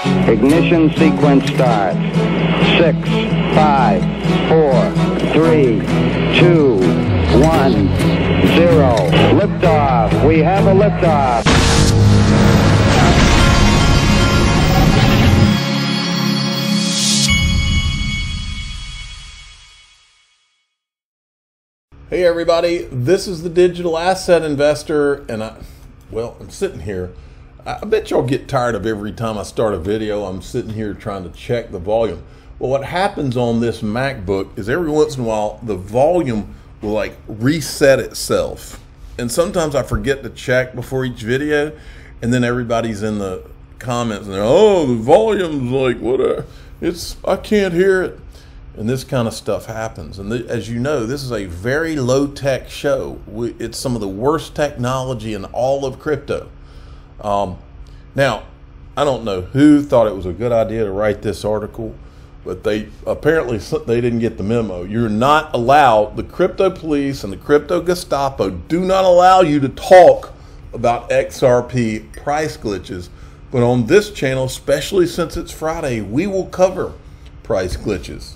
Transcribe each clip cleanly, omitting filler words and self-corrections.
Ignition sequence start. 6, 5, 4, 3, 2, 1, 0. Liftoff. We have a liftoff. Hey everybody, this is the Digital Asset Investor, and I'm sitting here. I bet y'all get tired of every time I start a video, I'm sitting here trying to check the volume. Well, what happens on this MacBook is every once in a while, the volume will like reset itself. And sometimes I forget to check before each video, and then everybody's in the comments and they're, oh, the volume's like, whatever, I can't hear it. And this kind of stuff happens. And as you know, this is a very low-tech show. It's some of the worst technology in all of crypto. Now, I don't know who thought it was a good idea to write this article, but they didn't get the memo. You're not allowed, the crypto police and the crypto Gestapo do not allow you to talk about XRP price glitches. But on this channel, especially since it's Friday, we will cover price glitches.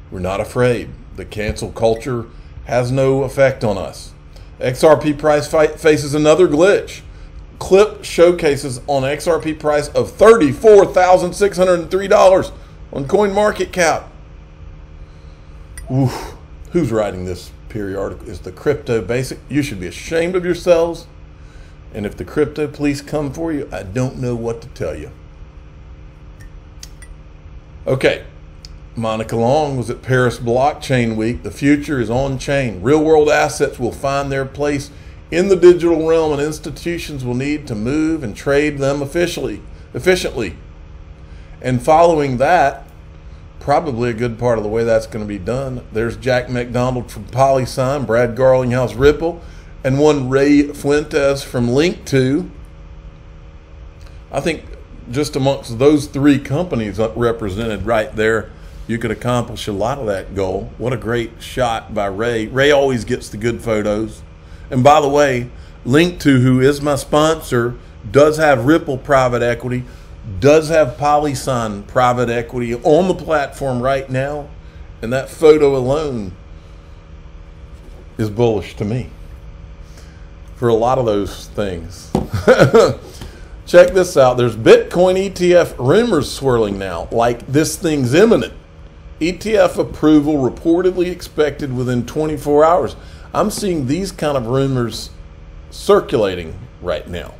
We're not afraid. The cancel culture has no effect on us. XRP price faces another glitch. Clip showcases on XRP price of $34,603 on CoinMarketCap. Oof. Who's writing this periodical? Is the Crypto Basic? You should be ashamed of yourselves. And if the crypto police come for you, I don't know what to tell you. Okay. Monica Long was at Paris Blockchain Week. The future is on chain. Real world assets will find their place in the digital realm, and institutions will need to move and trade them efficiently. And following that, probably a good part of the way that's going to be done, there's Jack McDonald from PolySign, Brad Garlinghouse Ripple, and one Ray Fuentes from Link2. I think just amongst those three companies represented right there, you could accomplish a lot of that goal. What a great shot by Ray. Ray always gets the good photos. And by the way, Link2, who is my sponsor, does have Ripple private equity, does have PolySign private equity on the platform right now. And that photo alone is bullish to me for a lot of those things. Check this out. There's Bitcoin ETF rumors swirling now, like this thing's imminent. ETF approval reportedly expected within 24 hours. I'm seeing these kind of rumors circulating right now.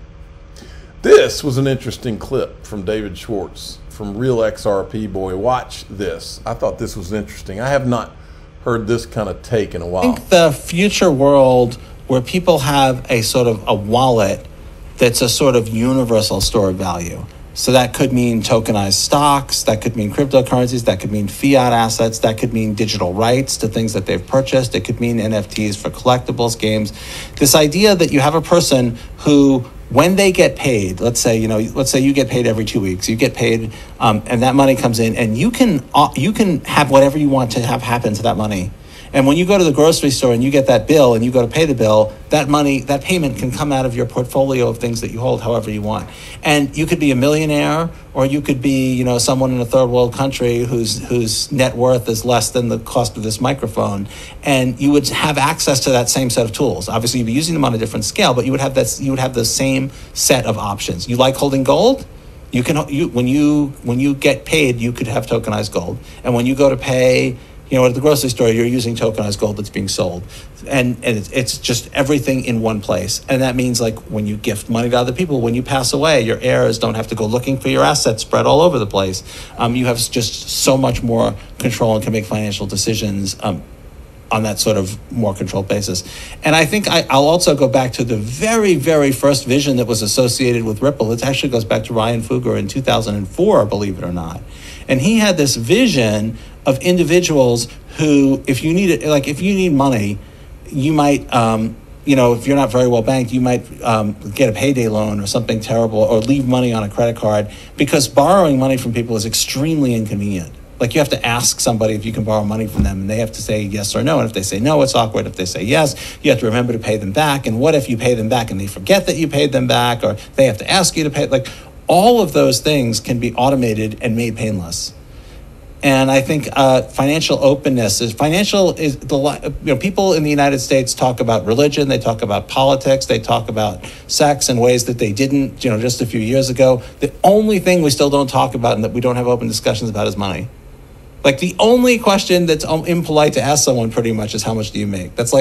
This was an interesting clip from David Schwartz from Real XRP Boy. Watch this. I thought this was interesting. I have not heard this kind of take in a while. I think the future world where people have a sort of a wallet that's a sort of universal store of value. So that could mean tokenized stocks, that could mean cryptocurrencies, that could mean fiat assets, that could mean digital rights to things that they've purchased, it could mean NFTs for collectibles, games. This idea that you have a person who, when they get paid, let's say you get paid every 2 weeks, you get paid, and that money comes in, and you can have whatever you want to have happen to that money. And when you go to the grocery store and you get that bill and you go to pay the bill, that money, that payment can come out of your portfolio of things that you hold however you want. And you could be a millionaire, or you could be, someone in a third world country whose net worth is less than the cost of this microphone. And you would have access to that same set of tools. Obviously, you'd be using them on a different scale, but you would have the same set of options. You like holding gold? When you get paid, you could have tokenized gold. And when you go to pay, at the grocery store, you're using tokenized gold that's being sold. And it's just everything in one place. And that means, like, when you gift money to other people, when you pass away, your heirs don't have to go looking for your assets spread all over the place. You have just so much more control and can make financial decisions on that sort of more controlled basis. And I think I'll also go back to the very, very first vision that was associated with Ripple. It actually goes back to Ryan Fugger in 2004, believe it or not. And he had this vision of individuals who, if you need money, you might, if you're not very well banked, you might get a payday loan or something terrible, or leave money on a credit card, because borrowing money from people is extremely inconvenient. Like, you have to ask somebody if you can borrow money from them, and they have to say yes or no. And if they say no, it's awkward. If they say yes, you have to remember to pay them back. And what if you pay them back and they forget that you paid them back, or they have to ask you to pay? Like, all of those things can be automated and made painless. And I think financial openness is people in the United States talk about religion, they talk about politics, they talk about sex in ways that they didn't, just a few years ago. The only thing we still don't talk about and that we don't have open discussions about is money. Like the only question that's impolite to ask someone pretty much is how much do you make? That's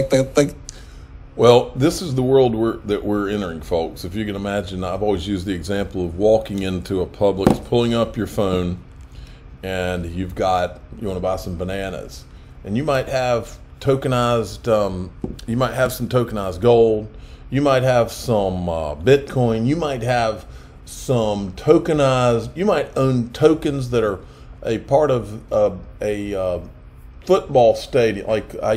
Well, this is the world that we're entering, folks. If you can imagine, I've always used the example of walking into a Publix, pulling up your phone, and you want to buy some bananas, and you might have tokenized, you might have some tokenized gold, you might have some Bitcoin, you might have some tokenized, you might own tokens that are a part of a football stadium. Like I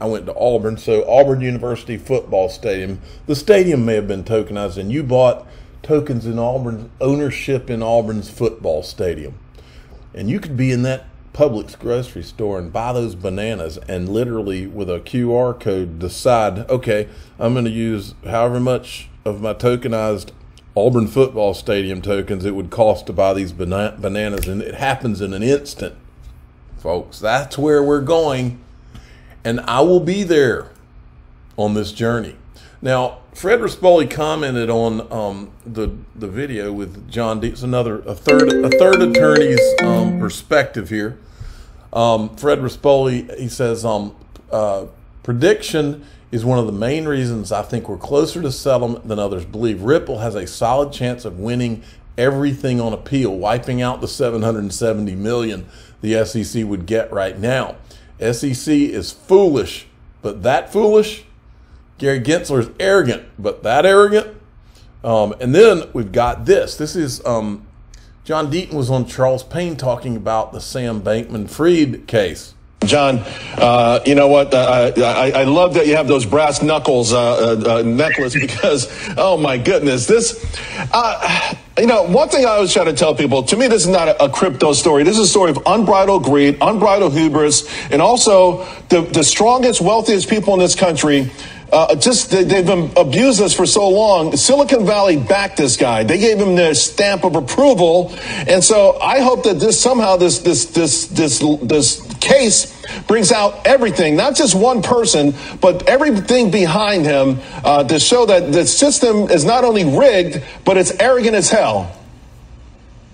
went to Auburn, so Auburn University football stadium. The stadium may have been tokenized, and you bought tokens in Auburn's ownership in Auburn's football stadium. And you could be in that Publix grocery store and buy those bananas and literally with a QR code decide, okay, I'm going to use however much of my tokenized Auburn football stadium tokens it would cost to buy these bananas. And it happens in an instant, folks. That's where we're going. And I will be there on this journey. Now, Fred Rispoli commented on the video with John Deaton. It's a third attorney's perspective here. Fred Rispoli, he says, prediction is one of the main reasons I think we're closer to settlement than others believe. Ripple has a solid chance of winning everything on appeal, wiping out the $770 million the SEC would get right now. SEC is foolish, but that foolish. Gary Gensler is arrogant, but that arrogant. And then we've got this. This is John Deaton was on Charles Payne talking about the Sam Bankman-Fried case. John, you know what? I love that you have those brass knuckles necklace because, oh my goodness, this. One thing I always try to tell people, to me, this is not a crypto story. This is a story of unbridled greed, unbridled hubris, and also the strongest, wealthiest people in this country. They've been abused us for so long. Silicon Valley backed this guy. They gave him their stamp of approval. And so I hope that this case brings out everything, not just one person, but everything behind him, to show that the system is not only rigged, but it's arrogant as hell.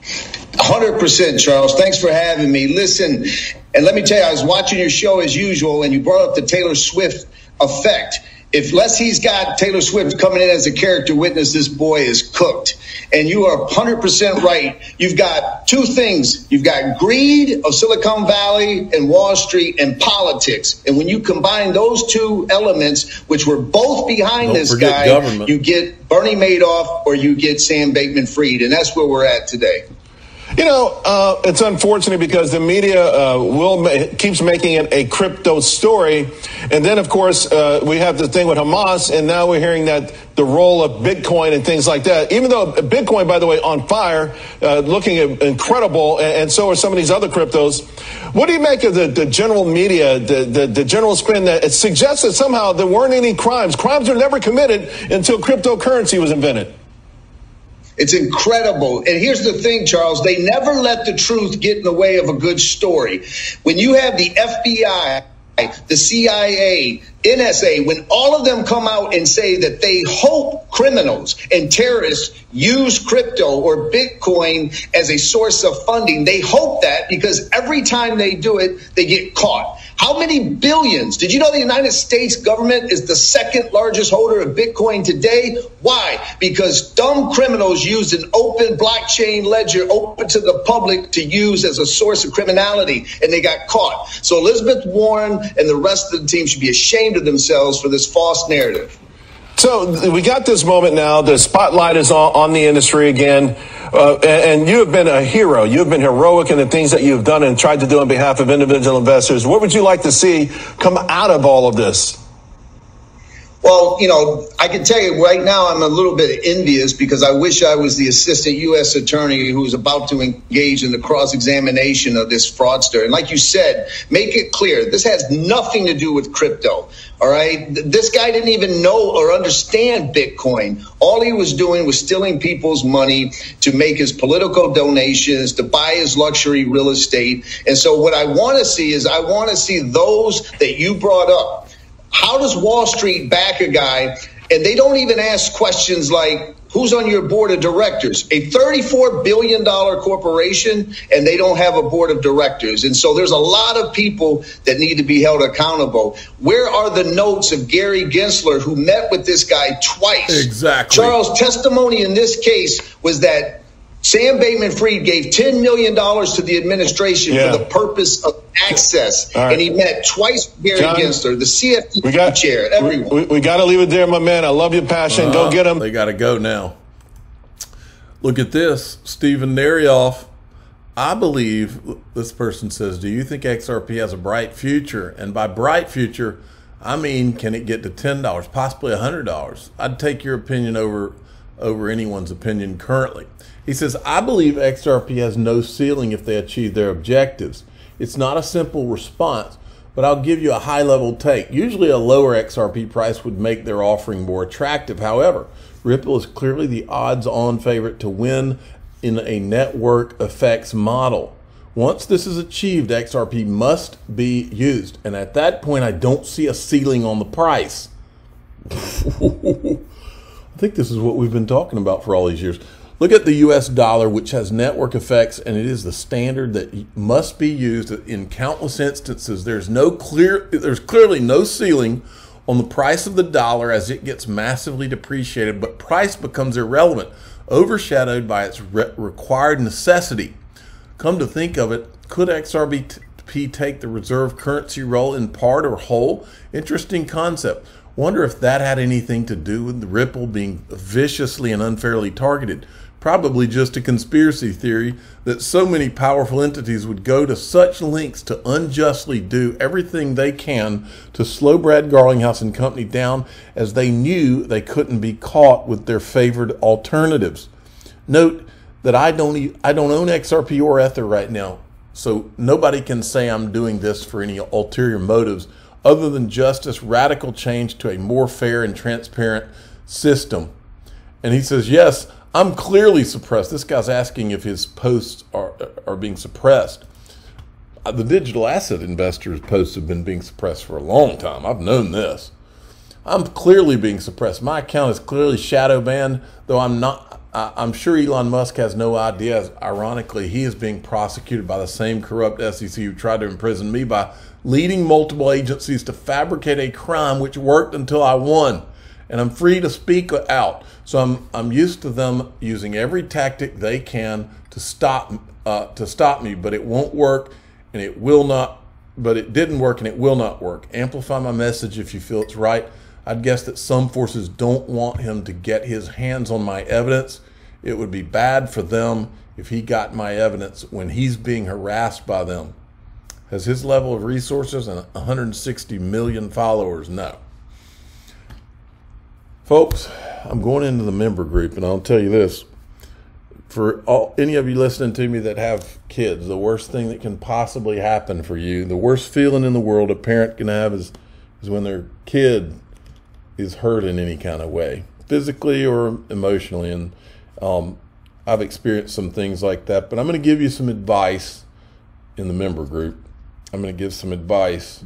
100%, Charles. Thanks for having me. Listen, and let me tell you, I was watching your show as usual, and you brought up the Taylor Swift effect. Unless he's got Taylor Swift coming in as a character witness, this boy is cooked. And you are 100% right. You've got two things. You've got greed of Silicon Valley and Wall Street and politics. And when you combine those two elements, which were both behind this guy, government. You get Bernie Madoff or you get Sam Bankman-Fried. And that's where we're at today. It's unfortunate because the media keeps making it a crypto story. And then, of course, we have the thing with Hamas, and now we're hearing that the role of Bitcoin and things like that. Even though Bitcoin, by the way, on fire, looking incredible, and so are some of these other cryptos. What do you make of the general media, the general spin that it suggests that somehow there weren't any crimes? Crimes were never committed until cryptocurrency was invented. It's incredible. And here's the thing, Charles, they never let the truth get in the way of a good story. When you have the FBI, the CIA, NSA, when all of them come out and say that they hope criminals and terrorists use crypto or Bitcoin as a source of funding, they hope that because every time they do it, they get caught. How many billions? Did you know the United States government is the second largest holder of Bitcoin today? Why? Because dumb criminals used an open blockchain ledger open to the public to use as a source of criminality, and they got caught. So Elizabeth Warren and the rest of the team should be ashamed of themselves for this false narrative. So we got this moment now. The spotlight is on the industry again. And you have been a hero. You've been heroic in the things that you've done and tried to do on behalf of individual investors. What would you like to see come out of all of this? Well, I can tell you right now I'm a little bit envious because I wish I was the assistant U.S. attorney who was about to engage in the cross-examination of this fraudster. And like you said, make it clear, this has nothing to do with crypto, all right? This guy didn't even know or understand Bitcoin. All he was doing was stealing people's money to make his political donations, to buy his luxury real estate. And so what I want to see is those that you brought up. How does Wall Street back a guy and they don't even ask questions like, who's on your board of directors? A $34 billion corporation, and they don't have a board of directors. And so there's a lot of people that need to be held accountable. Where are the notes of Gary Gensler, who met with this guy twice? Exactly. Charles, testimony in this case was that Sam Bankman-Fried gave $10 million to the administration for the purpose of access. Right. And he met twice Gary Gensler, the CFTC chair, everyone. We got to leave it there, my man. I love your passion. Go get him. They got to go now. Look at this. Stephen Narioff. I believe, this person says, do you think XRP has a bright future? And by bright future, I mean, can it get to $10, possibly $100? I'd take your opinion over anyone's opinion currently. He says, I believe XRP has no ceiling if they achieve their objectives. It's not a simple response, but I'll give you a high-level take. Usually a lower XRP price would make their offering more attractive. However, Ripple is clearly the odds-on favorite to win in a network effects model. Once this is achieved, XRP must be used. And at that point, I don't see a ceiling on the price. I think this is what we've been talking about for all these years. Look at the US dollar, which has network effects, and it is the standard that must be used in countless instances. There's clearly no ceiling on the price of the dollar as it gets massively depreciated, but price becomes irrelevant, overshadowed by its required necessity. Come to think of it, could XRP take the reserve currency role in part or whole? Interesting concept. Wonder if that had anything to do with the Ripple being viciously and unfairly targeted. Probably just a conspiracy theory that so many powerful entities would go to such lengths to unjustly do everything they can to slow Brad Garlinghouse and company down, as they knew they couldn't be caught with their favored alternatives. Note that I don't own XRP or Ether right now, so nobody can say I'm doing this for any ulterior motives other than justice, radical change to a more fair and transparent system. And he says, yes, I'm clearly suppressed. This guy's asking if his posts are being suppressed. The digital asset investors' posts have been being suppressed for a long time. I've known this. I'm clearly being suppressed. My account is clearly shadow banned, though I'm not. I'm sure Elon Musk has no idea. Ironically, he is being prosecuted by the same corrupt SEC who tried to imprison me by leading multiple agencies to fabricate a crime which worked until I won. And I'm free to speak out. So I'm used to them using every tactic they can to stop me, but it won't work, and it will not. But it didn't work, and it will not work. Amplify my message if you feel it's right. I'd guess that some forces don't want him to get his hands on my evidence. It would be bad for them if he got my evidence when he's being harassed by them. Has his level of resources and 160 million followers? No. Folks, I'm going into the member group, and I'll tell you this. For any of you listening to me that have kids, the worst thing that can possibly happen for you, the worst feeling in the world a parent can have is when their kid is hurt in any kind of way, physically or emotionally. And I've experienced some things like that, but I'm going to give you some advice in the member group. I'm going to give some advice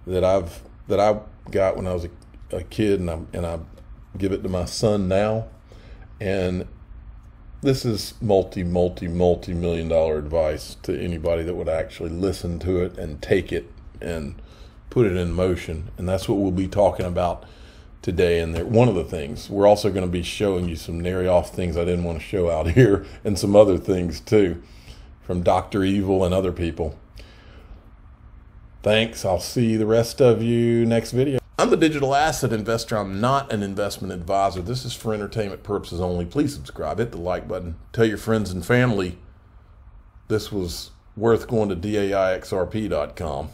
that I got when I was a kid, and I give it to my son now. And this is multi-million dollar advice to anybody that would actually listen to it and take it and put it in motion. And that's what we'll be talking about today. And one of the things, we're also going to be showing you some Narioff things I didn't want to show out here, and some other things too, from Dr. Evil and other people. Thanks. I'll see the rest of you next video. I'm the digital asset investor. I'm not an investment advisor. This is for entertainment purposes only. Please subscribe. Hit the like button. Tell your friends and family this was worth going to DAIXRP.com.